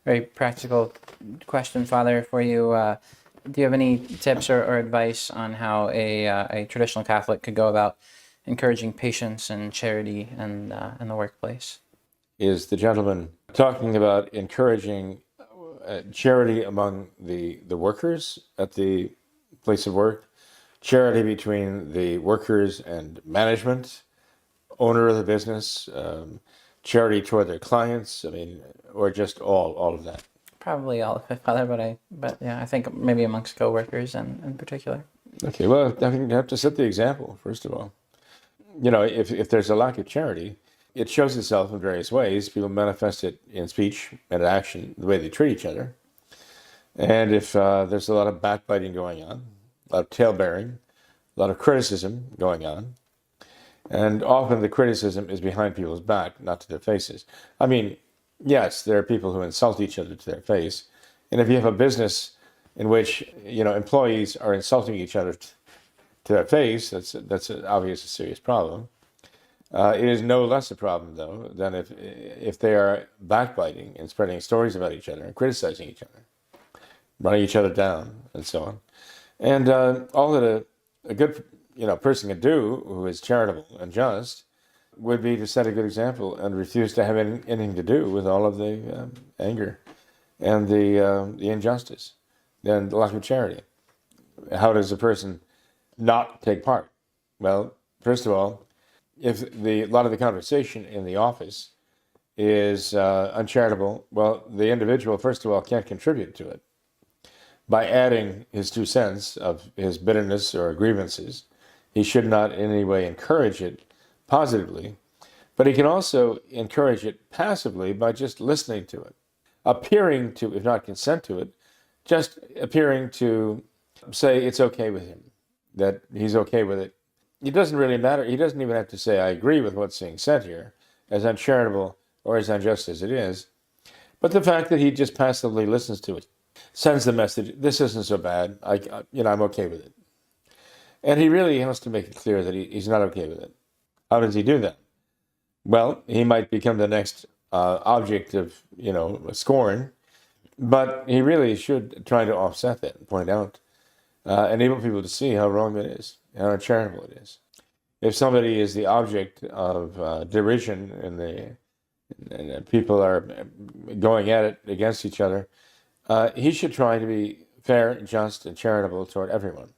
very practical question, Father, for you. Do you have any tips or advice on how a traditional Catholic could go about encouraging patience and charity in the workplace? Is the gentleman talking about encouraging charity among the workers at the place of work, charity between the workers and management, owner of the business, charity toward their clients? I mean, or just all of that? Probably all of it, Father, but yeah, I think maybe amongst coworkers and in particular. Okay, well, I think you have to set the example, first of all. You know, if there's a lack of charity, it shows itself in various ways. People manifest it in speech and action, the way they treat each other. And if there's a lot of backbiting going on, a lot of tail-bearing, a lot of criticism going on, and often the criticism is behind people's back, not to their faces. I mean, yes, there are people who insult each other to their face. And if you have a business in which, you know, employees are insulting each other to their face, that's an obvious, serious problem. It is no less a problem, though, than if they are backbiting and spreading stories about each other and criticizing each other, running each other down, and so on. And all that a good person can do, who is charitable and just, would be to set a good example and refuse to have anything to do with all of the anger and the injustice and the lack of charity. How does a person not take part? Well, first of all, if a lot of the conversation in the office is uncharitable, well, the individual, first of all, can't contribute to it by adding his 2 cents of his bitterness or grievances. He should not in any way encourage it positively, but he can also encourage it passively by just listening to it, appearing to, if not consent to it, just appearing to say it's okay with him, that he's okay with it. It doesn't really matter. He doesn't even have to say, I agree with what's being said here, as uncharitable or as unjust as it is. But the fact that he just passively listens to it sends the message, this isn't so bad, I'm okay with it. And he really has to make it clear that he's not okay with it. How does he do that? Well, he might become the next object of, scorn, but he really should try to offset that and point out, enable people to see how wrong it is, how uncharitable it is. If somebody is the object of derision and people are going at it against each other, he should try to be fair, just, and charitable toward everyone.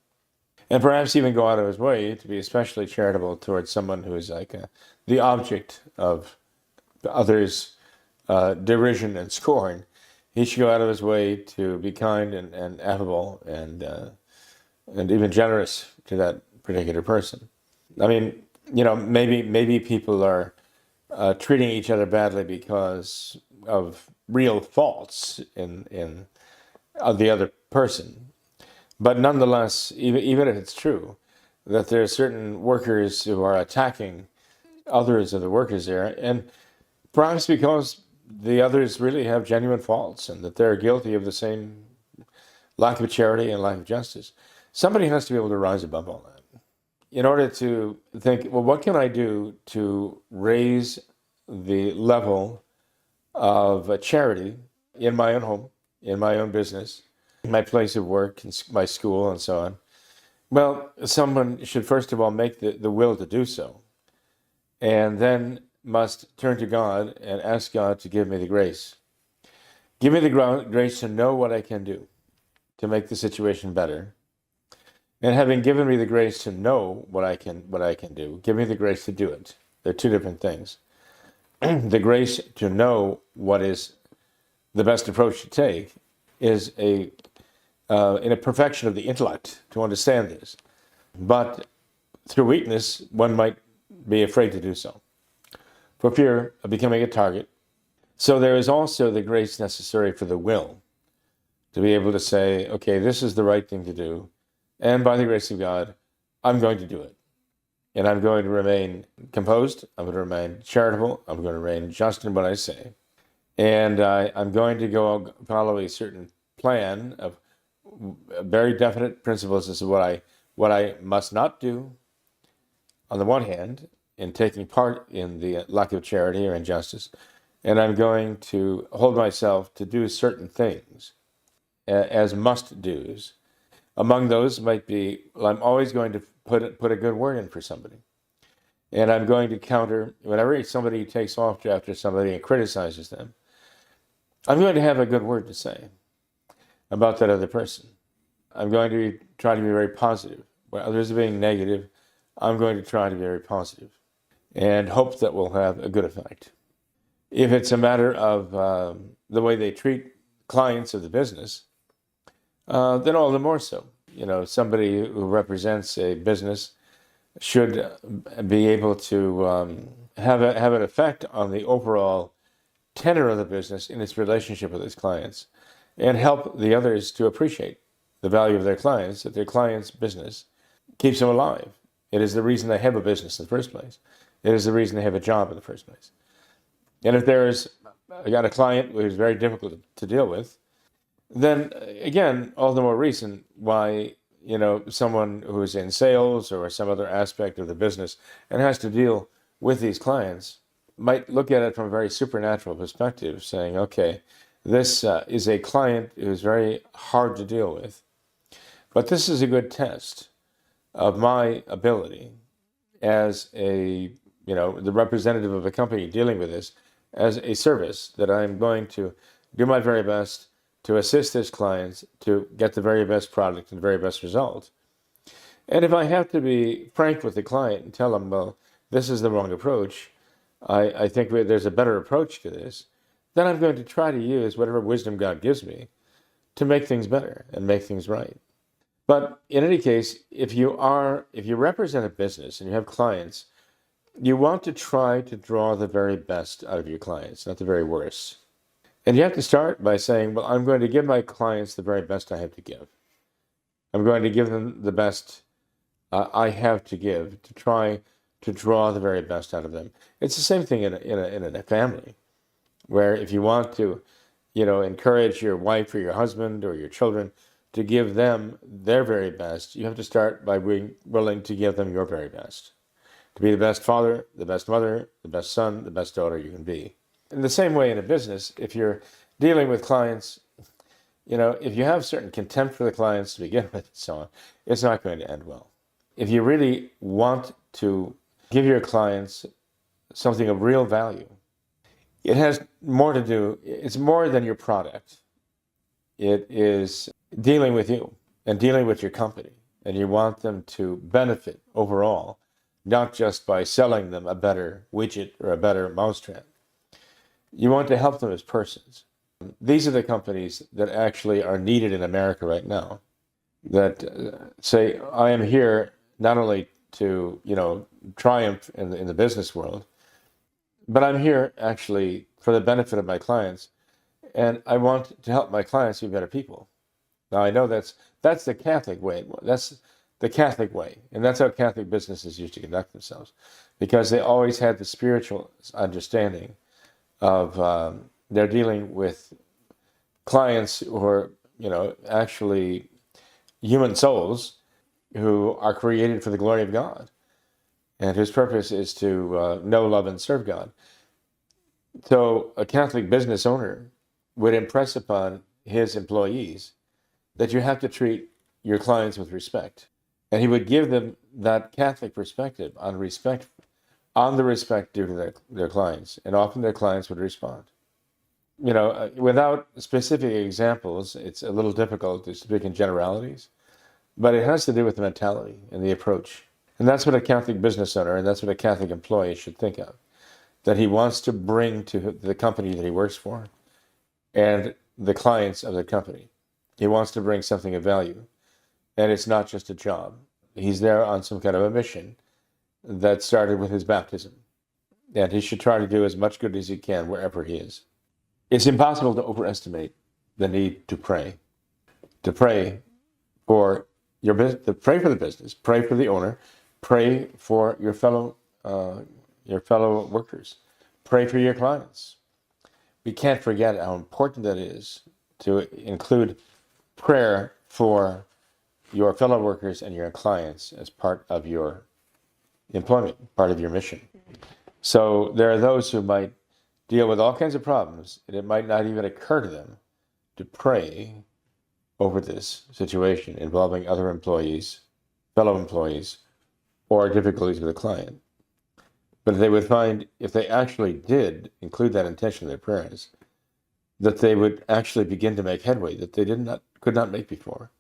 And perhaps even go out of his way to be especially charitable towards someone who is like the object of others' derision and scorn. He should go out of his way to be kind and affable and even generous to that particular person. I mean, maybe people are treating each other badly because of real faults in the other person. But nonetheless, even if it's true that there are certain workers who are attacking others of the workers there, and perhaps because the others really have genuine faults and that they're guilty of the same lack of charity and lack of justice, somebody has to be able to rise above all that in order to think, well, what can I do to raise the level of charity in my own home, in my own business, my place of work, my school, and so on? Well, someone should first of all make the will to do so, and then must turn to God and ask God to give me the grace. Give me the grace to know what I can do to make the situation better. And having given me the grace to know what I can do, give me the grace to do it. They're two different things. The grace to know what is the best approach to take is in a perfection of the intellect to understand this. But through weakness, one might be afraid to do so, for fear of becoming a target. So there is also the grace necessary for the will, to be able to say, okay, this is the right thing to do, and by the grace of God, I'm going to do it. And I'm going to remain composed, I'm going to remain charitable, I'm going to remain just in what I say. And I'm going to go follow a certain plan of very definite principles as to what I must not do, on the one hand, in taking part in the lack of charity or injustice, and I'm going to hold myself to do certain things as must-dos. Among those might be, well, I'm always going to put a good word in for somebody. And I'm going to counter, whenever somebody takes off after somebody and criticizes them, I'm going to have a good word to say about that other person. I'm going to try to be very positive. Where others are being negative, I'm going to try to be very positive and hope that will have a good effect. If it's a matter of the way they treat clients of the business, then all the more so. Somebody who represents a business should be able to have an effect on the overall tenor of the business in its relationship with its clients, and help the others to appreciate the value of their clients, that their clients' business keeps them alive. It is the reason they have a business in the first place. It is the reason they have a job in the first place. And if I got a client who's very difficult to deal with, then again, all the more reason why someone who's in sales or some other aspect of the business and has to deal with these clients might look at it from a very supernatural perspective, saying, okay, this is a client who's very hard to deal with, but this is a good test of my ability as the representative of a company dealing with this, as a service, that I'm going to do my very best to assist this client to get the very best product and the very best result. And if I have to be frank with the client and tell them, well, this is the wrong approach, I think there's a better approach to this, then I'm going to try to use whatever wisdom God gives me to make things better and make things right. But in any case, if you represent a business and you have clients, you want to try to draw the very best out of your clients, not the very worst. And you have to start by saying, well, I'm going to give my clients the very best I have to give. I'm going to give them the best I have to give, to try to draw the very best out of them. It's the same thing in a family, where if you want to, encourage your wife or your husband or your children to give them their very best, you have to start by being willing to give them your very best. To be the best father, the best mother, the best son, the best daughter you can be. In the same way in a business, if you're dealing with clients, if you have certain contempt for the clients to begin with and so on, it's not going to end well. If you really want to give your clients something of real value, it has more to do, it's more than your product. It is dealing with you and dealing with your company. And you want them to benefit overall, not just by selling them a better widget or a better mousetrap. You want to help them as persons. These are the companies that actually are needed in America right now, that say, I am here not only to, triumph in the business world, but I'm here actually for the benefit of my clients, and I want to help my clients be better people. Now, I know that's the Catholic way. That's the Catholic way, and that's how Catholic businesses used to conduct themselves, because they always had the spiritual understanding of they're dealing with clients who are, actually human souls who are created for the glory of God, and whose purpose is to know, love, and serve God. So a Catholic business owner would impress upon his employees that you have to treat your clients with respect. And he would give them that Catholic perspective on the respect due to their clients. And often their clients would respond. Without specific examples, it's a little difficult to speak in generalities, but it has to do with the mentality and the approach. And that's what a Catholic business owner and that's what a Catholic employee should think of, that he wants to bring to the company that he works for and the clients of the company. He wants to bring something of value. And it's not just a job. He's there on some kind of a mission that started with his baptism. And he should try to do as much good as he can wherever he is. It's impossible to overestimate the need to pray. To pray for your business, to pray for the business, pray for the owner, pray for your fellow workers, pray for your clients. We can't forget how important that is to include prayer for your fellow workers and your clients as part of your employment, part of your mission. So there are those who might deal with all kinds of problems, and it might not even occur to them to pray over this situation involving other employees, fellow employees, or difficulties with a client. But they would find if they actually did include that intention in their prayers, that they would actually begin to make headway that they could not make before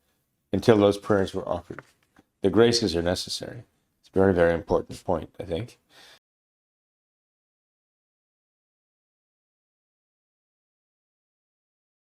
until those prayers were offered. The graces are necessary. It's a very, very important point, I think.